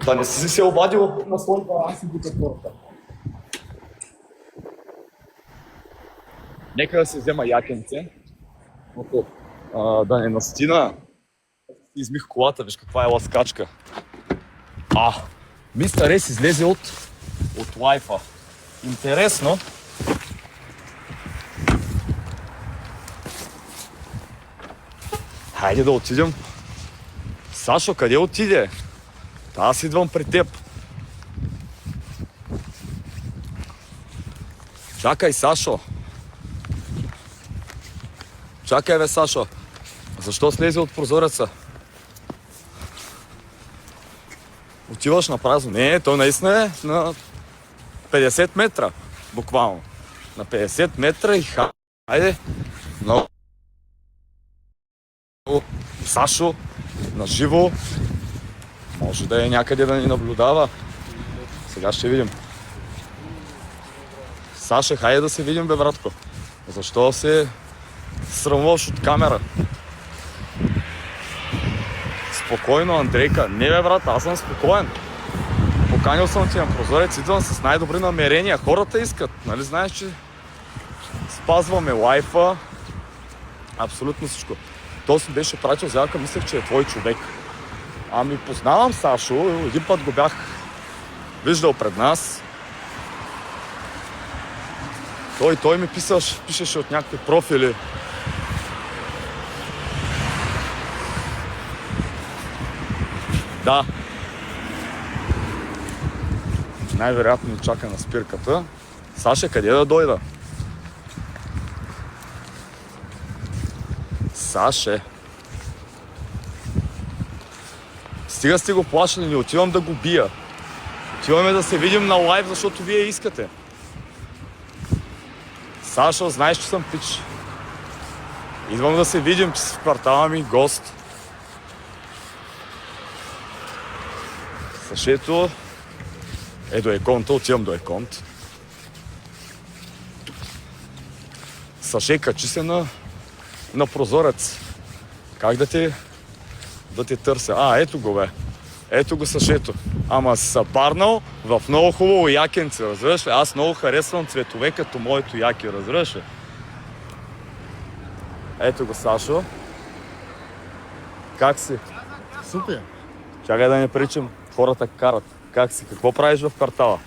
Да не си се обадил на слънка, аз си бука хората. Нека да се взема якенце. Да не настина. Измих колата, виж каква е ласкачка. Мистер Ес излезе от лайфа. Интересно. Хайде да отидем. Сашо, къде отиде? Аз идвам при теб. Чакай, Сашо. Чакай, бе, Сашо. Защо слезе от прозореца? Отиваш на празно. Не, то наистина е на 50 метра. Буквално. На 50 метра и хайде. Много. Сашо, наживо. Може да е някъде да ни наблюдава. Сега ще видим. Саша, хайде да се видим, бе, братко. Защо се срамуваш от камера? Спокойно, Андрейка. Не, бе, брат, аз съм спокоен. Поканил съм ти на прозорец, идвам с най-добри намерения. Хората искат, нали знаеш, че спазваме лайфа. Абсолютно всичко. Той си беше пратил заявка, мислех, че е твой човек. Ами познавам Сашо, един път го бях виждал пред нас. Той ми пишеше от някакви профили. Да. Най-вероятно чака на спирката. Саша, къде да дойда? Саше. Стига сте го плашили, не отивам да го бия. Отиваме да се видим на лайв, защото вие искате. Сашо, знаеш, че съм пич. Идвам да се видим, че си в квартала ми гост. Сашето е до Еконта, отивам до Еконт. Саше, качи се на прозорец. Как да те търся? Ето го, бе. Ето го Сашето. Ама си съпарнал в много хубаво якенце, разбираш ли? Аз много харесвам цветове като моето яки, разбираш ли? Ето го, Сашо. Как си? Супер. Чакай да не причам. Хората карат. Как си? Какво правиш в квартала?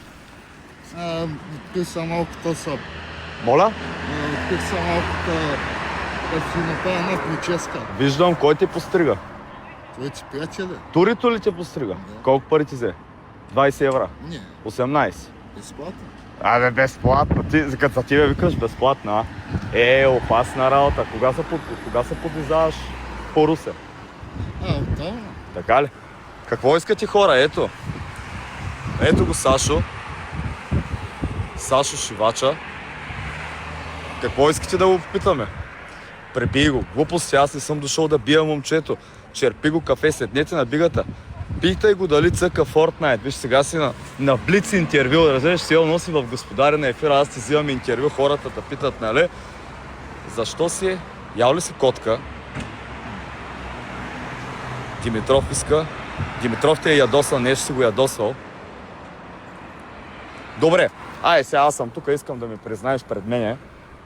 Писа малкото са. Моля? Писа малкото да си направя една прическа. Виждам, кой те пострига? Твоите приятели? Турито ли те пострига? Да. Колко пари ти взе? 20 евра? Не, 18? безплатно. Бе, безплатно. Ти, като за тебе викаш безплатно, опасна работа. Кога се подвизаваш по Русе? Отдавна. Така ли? Какво искате, хора? Ето го Сашо. Сашо шивача. Какво искате да го попитаме? Пребий го. Глупости, аз не съм дошъл да бия момчето. Черпи го кафе, седнете на бигата. Питай го дали цъка Fortnite. Виж, сега си на Блиц интервю. Разбираш, си носи в Господаря на ефира. Аз ти взимам интервю. Хората да питат, нали? Защо си? Ял ли си котка? Димитров иска. Димитров те е ядосал, нещо си го ядосвал. Добре, сега аз съм тук, искам да ми признаеш пред мене.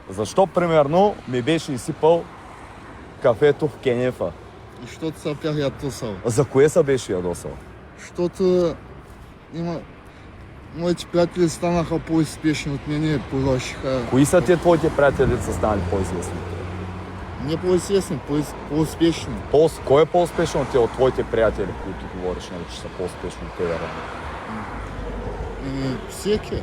Защо, примерно, ми беше изсипал кафето в кенефа? Защото се бях ядосал. За кое се беше ядосал? Защото моите приятели станаха по-успешни от мен и продължиха. Кои са те твоите приятели, да са станали по-известни? Не по-известни, по-успешни. Кой е по-успешен от те от твоите приятели, които говориш, нали, че са по-успешни от тебе? Всеки.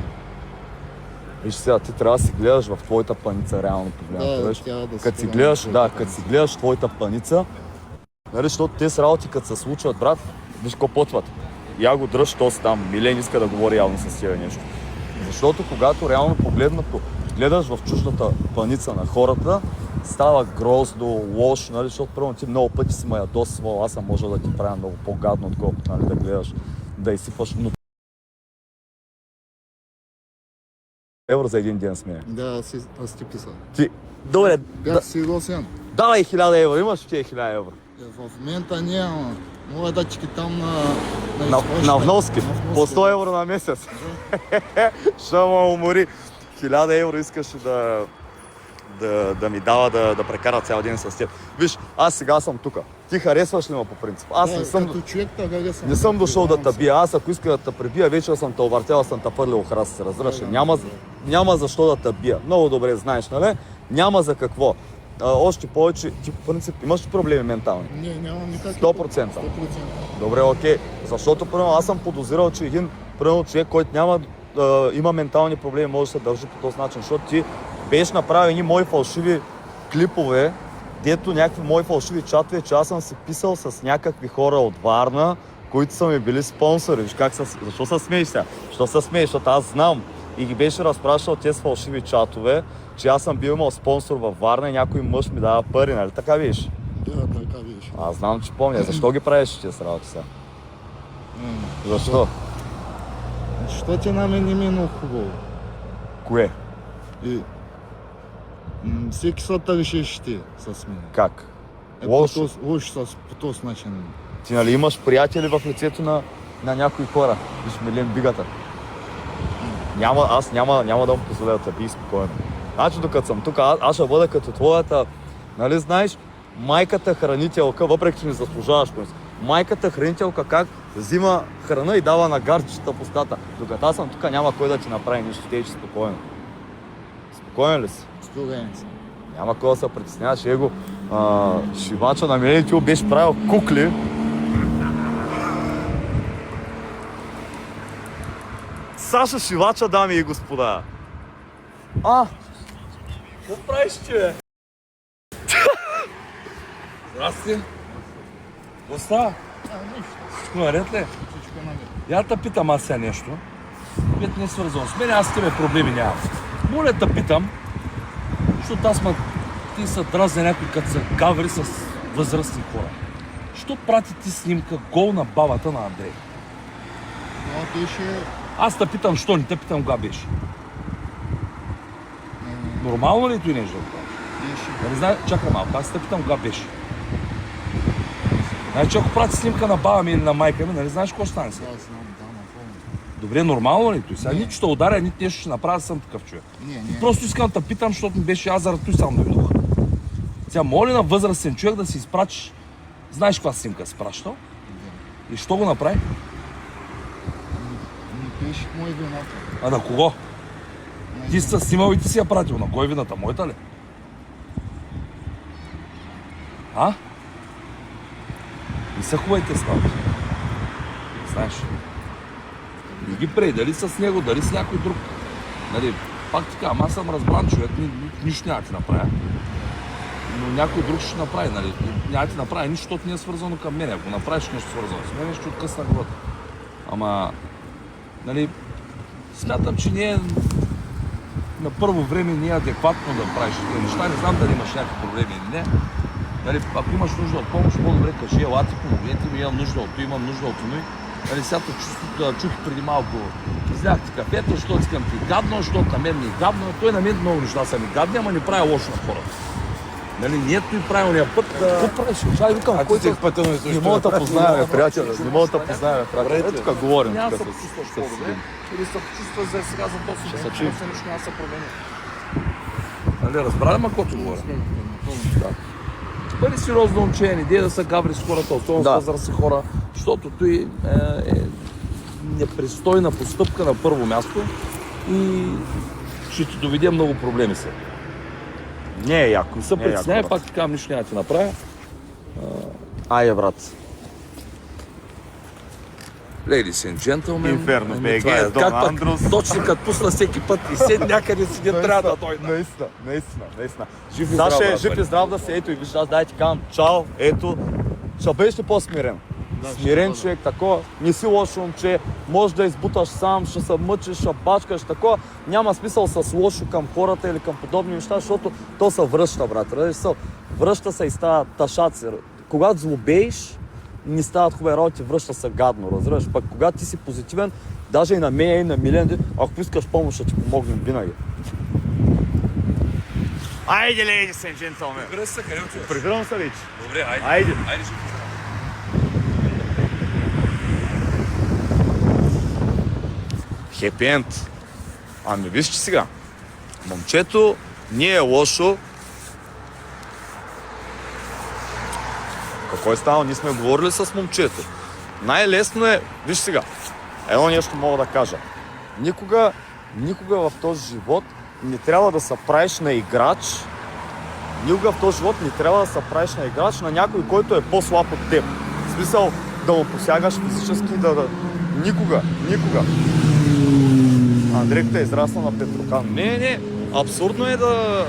Виж сега, ти трябва да си гледаш в твоята паница, реално погледнато. Като си гледаш твоята паница, нали, защото те с работи, като се случват, брат, виж какво потват. Я го дръж, то си там. Милен иска да говори явно с тебе нещо. Защото когато реално погледнато гледаш в чуждата паница на хората, става грозно, лошо, нали, защото първо ти много пъти си ме ядосвал, аз съм можел да ти правя много по-гадно, отколкото, нали, да гледаш, да изсипваш евро за един ден с мен. Да, аз ти писал. Добре, Бях сериозен. давай 1000 евро, имаш тия 1000 евро. В момента няма. Мога да ти там На изплащане. вноски. По 100 евро на месец. Ще ме умори. 1000 евро искаше да ми дава да прекара цял ден с теб. Виж, аз сега съм тука. Ти харесваш ли ме по принцип? Аз Да, като човек така съм. не съм дошъл да те бия. Аз ако иска да те пребия, вече съм те увъртял, съм те пърлил храст, разбираш ли? Няма защо да те бия. Много добре знаеш, нали? Няма за какво. Още повече, ти по принцип имаш ли проблеми ментални? Не, нямам никакви. 100%. 100%. Добре, окей. Защото, примерно, аз съм подозирал, че един човек, който има ментални проблеми, може да се държи по този начин, защото ти беше направил едни мои фалшиви клипове, дето някакви мои фалшиви чатове, че аз съм си писал с някакви хора от Варна, които са ми били спонсори. Виж как защо се смееш сега? Защо се смееш? Защото аз знам и ги беше разпращал тези фалшиви чатове, че аз съм бил имал спонсор във Варна и някой мъж ми дава пари, нали така виж? Да, така виж. Аз знам, че помня. Защо ги правиш тези работи сега? Защо? Що ти на мен не ми е много хубаво? Кое? И всеки се тържиш ти с мен. Как? Лошо по този начин. Ти нали имаш приятели в лицето на някои хора? Виж Милен Бигата. Аз няма да му позволя да те би спокойно. Значи докато съм тук, аз ще бъда като твоята, нали знаеш, майката хранителка, въпреки че ми заслужаваш, майката хранителка как взима храна и дава на гарчета по стата. Докато аз съм тук, няма кой да ти направи нищо, те че спокойно. Спокоен ли си? Спокоен съм. Няма кой да се притесняваш, его. Шивача на мен ти беше правил кукли. Саша Шивача, дами и господа. Какво правиш, че бе? Здрасти. Какво става? Всичко наред ли? Всичко на мен. Я те питам аз сега нещо. Вие не е свързано с мен, аз с тебе проблеми нямам. Моля те питам, защото ти са дразни някой, като са гаври с възрастни хора. Що прати ти снимка гол на бабата на Андрей? Това беше... Аз те питам, що не те питам кога беше. Нормално ли ти нещо да правиш? беше... Нали знае, чакай малко, аз те питам кога беше. Значи ако прати снимка на баба ми или на майка ми, нали знаеш какво ще стане сега? Да, знам, да, напълно. Добре, нормално ли той? Сега Не. нито ще ударя, нито нещо ще направя, съм такъв човек. Не. Просто искам да те питам, защото ми беше аз заради той сам дойдох. Сега моля на възрастен човек да си изпратиш. Знаеш каква снимка си пращал? И що го направи? Не беше мой вината. А на кого? Ти си снимал и ти си я пратил. На кой е вината? Моята ли? А? Не са хубавите ставки. Знаеш. Не ги прей, дали с него, дали с някой друг. Нали, пак така, аз съм разбран човек, нищо няма ти направя. Но някой друг ще направи, нали. Няма ти направи нищо, защото не е свързано към мен. Ако направиш нещо свързано с мен, ще откъсна главата. Ама, нали, смятам, че не е на първо време не е адекватно да правиш тези неща. Не знам дали имаш някакви проблеми или не. Нали, ако имаш нужда от помощ, по-добре кажи, елате, помогнете ми, имам нужда от това, имам нужда от това. Нали, сега чух преди малко, изляхте кафето, защото искам ти гадно, защото на мен ми е гадно. Той на мен много неща са ми гадни, ама не прави лошо на хората. Нали, не е той правилния път да... Какво правиш? Чай, викам, който не мога да познаем, приятел. Не мога да познаем, приятел. Тук говорим. Няма да се тук почувстваш с- по-добре. Или се почувстваш за сега за този Ще ден, се чуем. после нищо няма да се промени. Нали, разбрали ма какво ти говоря? Бъди сериозно момче, не дей да се гаври с хората, особено Да. с възрастни хора, защото той е непристойна постъпка на първо място и ще ти доведе много проблеми се. Не е яко. Не се не е яко, притеснявай, брат. пак така нищо няма да ти направя. Айде, брат. Ladies and gentlemen, Инферно, ами, БГ, това е. Дон Как пък Андрус. точно като пусна всеки път и седи някъде си не трябва да дойде. Наистина. Жив и здрав, Саше, брат, жив и бъди. здрав да се, ето и виж, аз дай ти казвам, чао, ето, ще бъдеш ли по-смирен? Да, ще Смирен бъда. човек, такова, не си лошо момче, можеш да избуташ сам, ще се мъчиш, ще бачкаш, такова, няма смисъл с лошо към хората или към подобни неща, защото то се връща, брат, разбираш се, връща се и става ташаци. Когато злобееш, не стават хубави работи, връща се гадно, разбираш, пък когато ти си позитивен, даже и на мен, и на Милен, ако искаш помощ, ще ти помогнем винаги. Айде, ladies and gentlemen. Прибира се, къде отиваш? Прибирам се вече. Добре, айде. Айде. Айде, ще ти Хепи енд. Ами вижте сега. Момчето не е лошо. Какво е станало? Ние сме говорили с момчето. Най-лесно е, виж сега, едно нещо мога да кажа. Никога в този живот не трябва да се правиш на играч. Никога в този живот не трябва да се правиш на играч на някой, който е по-слаб от теб. В смисъл да му посягаш физически, Никога. Андрейката е израсна на Петрокан. Не, абсурдно е да